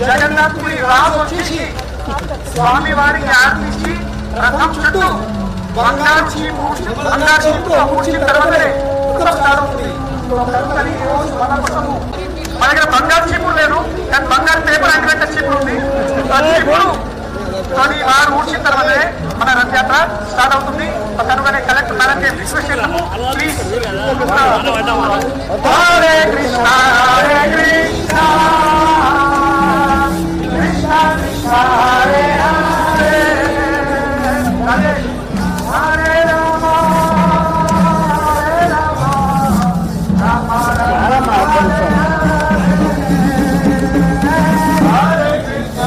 జగన్నాథుడి రాజు వచ్చేసి స్వామి వారికి ఆర్పించి రథం చుట్టూ బంగారు చీపు ఊడ్చిన తర్వాతనే మన దగ్గర బంగారు చీపులు లేదు కానీ బంగారు పేపర్ అంకరెంట్ చీపులు ఉంది. కానీ వారు ఊడ్చిన తర్వాతనే మన రథయాత్ర స్టార్ట్ అవుతుంది. కనుకనే కలెక్టర్ మేడం రిక్వెస్ట్ చేస్తాము, ప్లీజ్. హరే కృష్ణ హరే కృష్ణ కృష్ణ కృష్ణ హరే హరే హరే హరే రామ హరే రామ రామ రామ హరే కృష్ణ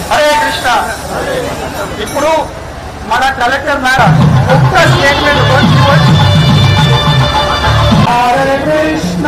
హరే కృష్ణ ఇప్పుడు మన కలెక్టర్ మేడం ఒక్క స్టేట్మెంట్ హరే కృష్ణ